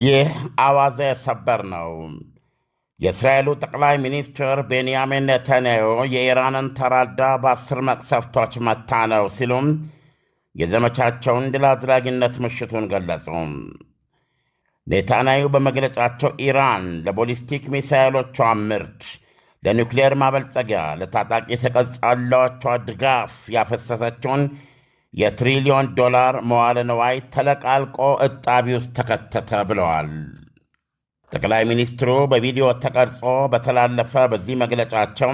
ይህ አዋዜ ሰበር ነው። የእስራኤሉ ጠቅላይ ሚኒስትር ቤንያሚን ኔታንያሁ የኢራንን ተራዳ በ10 መቅሰፍቶች መታ ነው ሲሉም የዘመቻቸውን ድል አድራጊነት ምሽቱን ገለጹ። ኔታንያሁ በመግለጫቸው ኢራን ለቦሊስቲክ ሚሳይሎቿ ምርት፣ ለኒውክሌር ማበልጸጊያ፣ ለታጣቂ ተቀጻላዎቿ ድጋፍ ያፈሰሰችውን የትሪሊዮን ዶላር መዋለ ንዋይ ተለቃልቆ እጣቢ ውስጥ ተከተተ ብለዋል። ጠቅላይ ሚኒስትሩ በቪዲዮ ተቀርጾ በተላለፈ በዚህ መግለጫቸው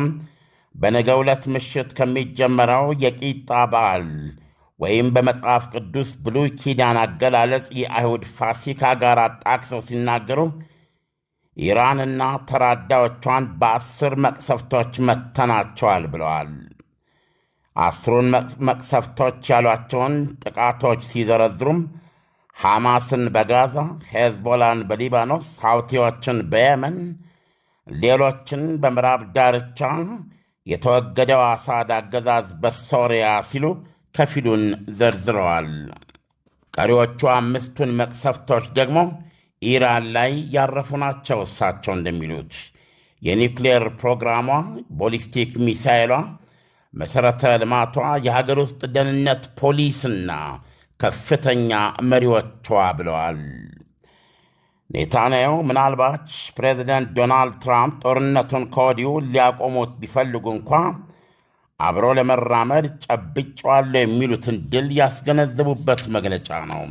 በነገው ዕለት ምሽት ከሚጀመረው የቂጣ በዓል ወይም በመጽሐፍ ቅዱስ ብሉይ ኪዳን አገላለጽ የአይሁድ ፋሲካ ጋር አጣቅሰው ሲናገሩ ኢራንና ተራዳዮቿን በ10 መቅሰፍቶች መተናቸዋል ብለዋል። 10ሩን መቅሰፍቶች ያሏቸውን ጥቃቶች ሲዘረዝሩም ሐማስን በጋዛ፣ ሄዝቦላን በሊባኖስ፣ ሐውቲዎችን በየመን፣ ሌሎችን በምዕራብ ዳርቻ፣ የተወገደው አሳድ አገዛዝ በሶሪያ ሲሉ ከፊሉን ዘርዝረዋል። ቀሪዎቹ 5ቱን መቅሰፍቶች ደግሞ ኢራን ላይ ያረፉ ናቸው። እሳቸው እንደሚሉት የኒውክሌር ፕሮግራሟ፣ ቦሊስቲክ ሚሳይሏ፣ መሠረተ ልማቷ፣ የሀገር ውስጥ ደህንነት ፖሊስና ከፍተኛ መሪዎቿ ብለዋል። ኔታንያሁ ምናልባት ፕሬዚደንት ዶናልድ ትራምፕ ጦርነቱን ከወዲሁ ሊያቆሙት ቢፈልጉ እንኳ አብሮ ለመራመድ ጨብጨዋለሁ የሚሉትን ድል ያስገነዘቡበት መግለጫ ነው።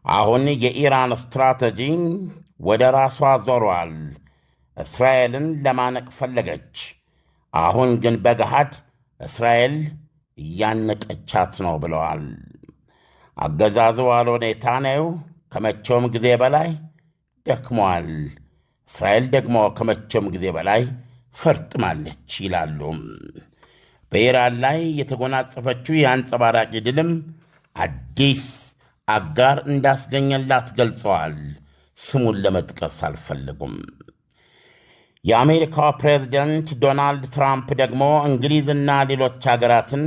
አሁን የኢራን ስትራቴጂ ወደ ራሷ ዞሯል። እስራኤልን ለማነቅ ፈለገች። አሁን ግን በገሃድ እስራኤል እያነቀቻት ነው ብለዋል። አገዛዙ አሎ ኔታንያሁ ከመቼውም ጊዜ በላይ ደክሟል፣ እስራኤል ደግሞ ከመቼውም ጊዜ በላይ ፈርጥማለች ይላሉ። በኢራን ላይ የተጎናጸፈችው የአንጸባራቂ ድልም አዲስ አጋር እንዳስገኘላት ገልጸዋል። ስሙን ለመጥቀስ አልፈለጉም። የአሜሪካው ፕሬዝደንት ዶናልድ ትራምፕ ደግሞ እንግሊዝና ሌሎች አገራትን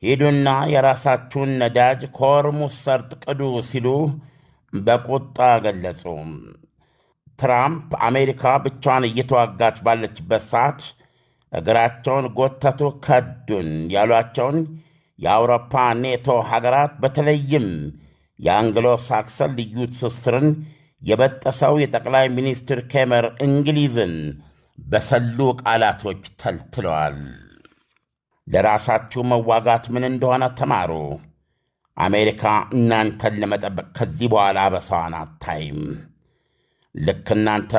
ሂዱና የራሳችሁን ነዳጅ ከሆርሙዝ ሰርጥ ቅዱ ሲሉ በቁጣ ገለጹ። ትራምፕ አሜሪካ ብቻዋን እየተዋጋች ባለችበት ሰዓት እግራቸውን ጎተቱ፣ ከዱን ያሏቸውን የአውሮፓ ኔቶ ሀገራት በተለይም የአንግሎ ሳክሰን ልዩ ትስስርን የበጠሰው የጠቅላይ ሚኒስትር ኬመር እንግሊዝን በሰሉ ቃላቶች ተልትለዋል። ለራሳችሁ መዋጋት ምን እንደሆነ ተማሩ። አሜሪካ እናንተን ለመጠበቅ ከዚህ በኋላ አበሳዋን አታይም። ልክ እናንተ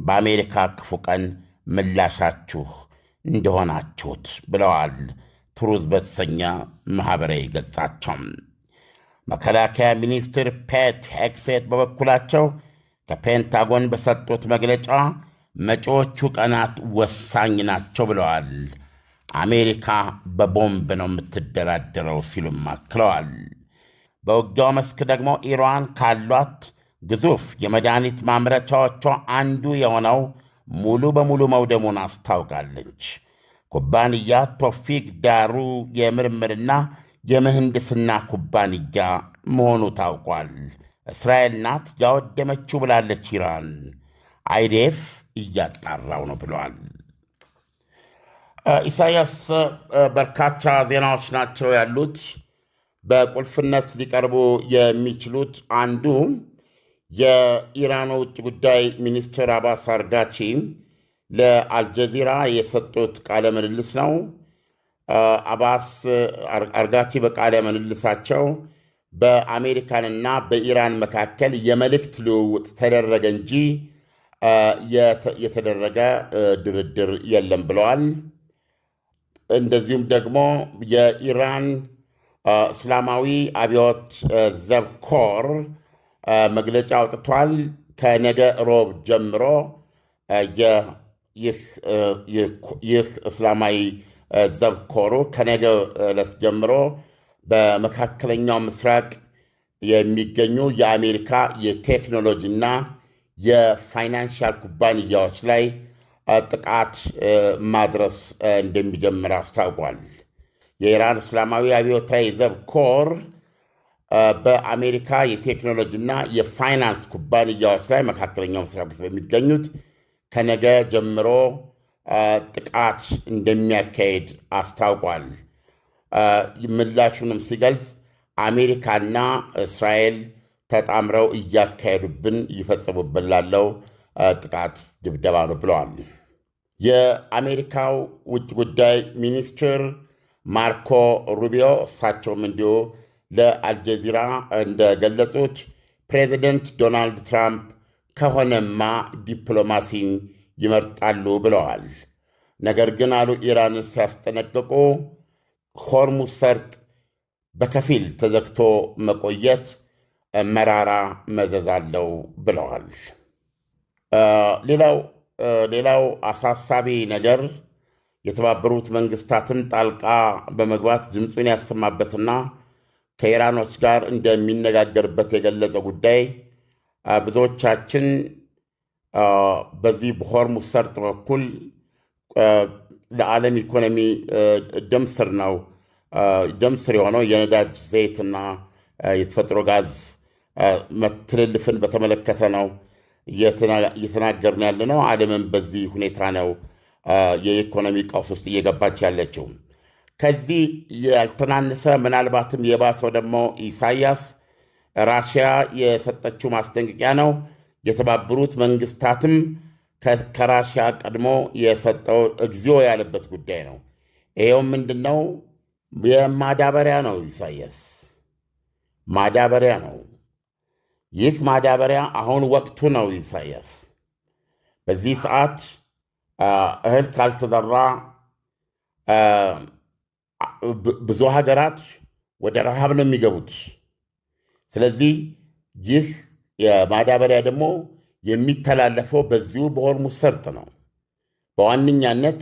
በአሜሪካ ክፉ ቀን ምላሻችሁ እንደሆናችሁት ብለዋል። ትሩዝ በተሰኘ ማኅበራዊ ገጻቸው መከላከያ ሚኒስትር ፔት ሄግሴት በበኩላቸው ከፔንታጎን በሰጡት መግለጫ መጪዎቹ ቀናት ወሳኝ ናቸው ብለዋል። አሜሪካ በቦምብ ነው የምትደራደረው ሲሉም አክለዋል። በውጊያው መስክ ደግሞ ኢራን ካሏት ግዙፍ የመድኃኒት ማምረቻዎቿ አንዱ የሆነው ሙሉ በሙሉ መውደሙን አስታውቃለች። ኩባንያ ቶፊቅ ዳሩ የምርምርና የምህንድስና ኩባንያ መሆኑ ታውቋል። እስራኤል ናት ያወደመችው ብላለች ኢራን። አይዴፍ እያጣራው ነው ብለዋል። ኢሳያስ፣ በርካታ ዜናዎች ናቸው ያሉት። በቁልፍነት ሊቀርቡ የሚችሉት አንዱ የኢራኑ ውጭ ጉዳይ ሚኒስትር አባስ አርጋቺ ለአልጀዚራ የሰጡት ቃለ ምልልስ ነው። አባስ አርጋቺ በቃለ ምልልሳቸው በአሜሪካንና በኢራን መካከል የመልእክት ልውውጥ ተደረገ እንጂ የተደረገ ድርድር የለም ብለዋል። እንደዚሁም ደግሞ የኢራን እስላማዊ አብዮት ዘብ ኮር መግለጫ አውጥቷል። ከነገ ሮብ ጀምሮ ይህ እስላማዊ ዘብ ኮሩ ከነገ ዕለት ጀምሮ በመካከለኛው ምስራቅ የሚገኙ የአሜሪካ የቴክኖሎጂና የፋይናንሻል ኩባንያዎች ላይ ጥቃት ማድረስ እንደሚጀምር አስታውቋል። የኢራን እስላማዊ አብዮታዊ ዘብ ኮር በአሜሪካ የቴክኖሎጂና የፋይናንስ ኩባንያዎች ላይ መካከለኛው ምስራቅ ውስጥ በሚገኙት ከነገ ጀምሮ ጥቃት እንደሚያካሄድ አስታውቋል። ምላሹንም ሲገልጽ አሜሪካና እስራኤል ተጣምረው እያካሄዱብን እየፈጸሙብን ላለው ጥቃት ድብደባ ነው ብለዋል። የአሜሪካው ውጭ ጉዳይ ሚኒስትር ማርኮ ሩቢዮ እሳቸውም እንዲሁ ለአልጀዚራ እንደገለጹት ፕሬዚደንት ዶናልድ ትራምፕ ከሆነማ ዲፕሎማሲን ይመርጣሉ ብለዋል። ነገር ግን አሉ ኢራንን ሲያስጠነቅቁ ሆርሙዝ ሰርጥ በከፊል ተዘግቶ መቆየት መራራ መዘዝ አለው ብለዋል። ሌላው አሳሳቢ ነገር የተባበሩት መንግስታትም ጣልቃ በመግባት ድምፁን ያሰማበትና ከኢራኖች ጋር እንደሚነጋገርበት የገለጸ ጉዳይ ብዙዎቻችን በዚህ በሆርሙዝ ሰርጥ በኩል ለዓለም ኢኮኖሚ ደም ስር የሆነው የነዳጅ ዘይትና የተፈጥሮ ጋዝ ትልልፍን በተመለከተ ነው እየተናገርን ያለ ነው። ዓለምን በዚህ ሁኔታ ነው የኢኮኖሚ ቀውስ ውስጥ እየገባች ያለችው። ከዚህ ያልተናነሰ ምናልባትም የባሰው ደግሞ ኢሳያስ ራሽያ የሰጠችው ማስጠንቀቂያ ነው። የተባበሩት መንግስታትም ከራሽያ ቀድሞ የሰጠው እግዚኦ ያለበት ጉዳይ ነው። ይሄው ምንድን ነው? የማዳበሪያ ነው። ኢሳያስ ማዳበሪያ ነው። ይህ ማዳበሪያ አሁን ወቅቱ ነው። ኢሳያስ በዚህ ሰዓት እህል ካልተዘራ ብዙ ሀገራት ወደ ረሃብ ነው የሚገቡት። ስለዚህ ይህ የማዳበሪያ ደግሞ የሚተላለፈው በዚሁ በሆርሙዝ ሰርጥ ነው። በዋነኛነት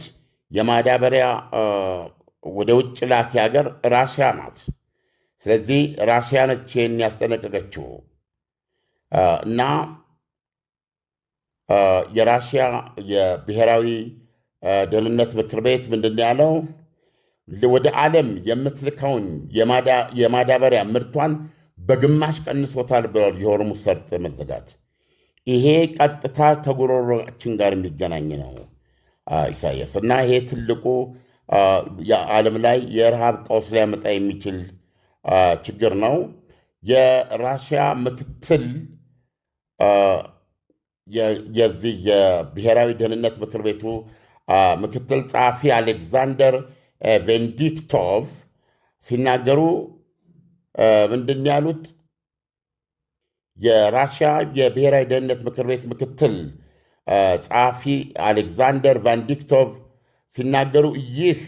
የማዳበሪያ ወደ ውጭ ላኪ ሀገር ራሽያ ናት። ስለዚህ ራሽያ ነች ይህን ያስጠነቀቀችው እና የራሽያ የብሔራዊ ደህንነት ምክር ቤት ምንድን ያለው ወደ ዓለም የምትልከውን የማዳበሪያ ምርቷን በግማሽ ቀንሶታል ብሏል። የሆርሙዝ ሰርጥ መዘጋት ይሄ ቀጥታ ከጉሮሮችን ጋር የሚገናኝ ነው ኢሳያስ። እና ይሄ ትልቁ የዓለም ላይ የረሃብ ቀውስ ሊያመጣ የሚችል ችግር ነው። የራሽያ ምክትል የዚህ የብሔራዊ ደህንነት ምክር ቤቱ ምክትል ጸሐፊ አሌክዛንደር ቬንዲክቶቭ ሲናገሩ ምንድን ያሉት? የራሽያ የብሔራዊ ደህንነት ምክር ቤት ምክትል ጸሐፊ አሌክዛንደር ቫንዲክቶቭ ሲናገሩ ይህ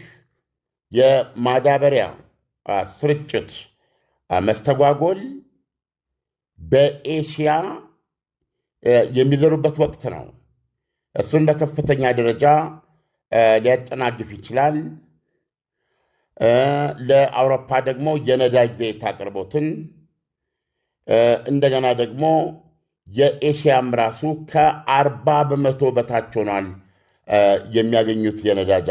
የማዳበሪያ ስርጭት መስተጓጎል በኤሽያ የሚዘሩበት ወቅት ነው። እሱን በከፍተኛ ደረጃ ሊያጨናግፍ ይችላል። ለአውሮፓ ደግሞ የነዳጅ ዘይት አቅርቦትን እንደገና ደግሞ የኤሽያም ራሱ ከ40 በመቶ በታች ሆኗል የሚያገኙት የነዳጅ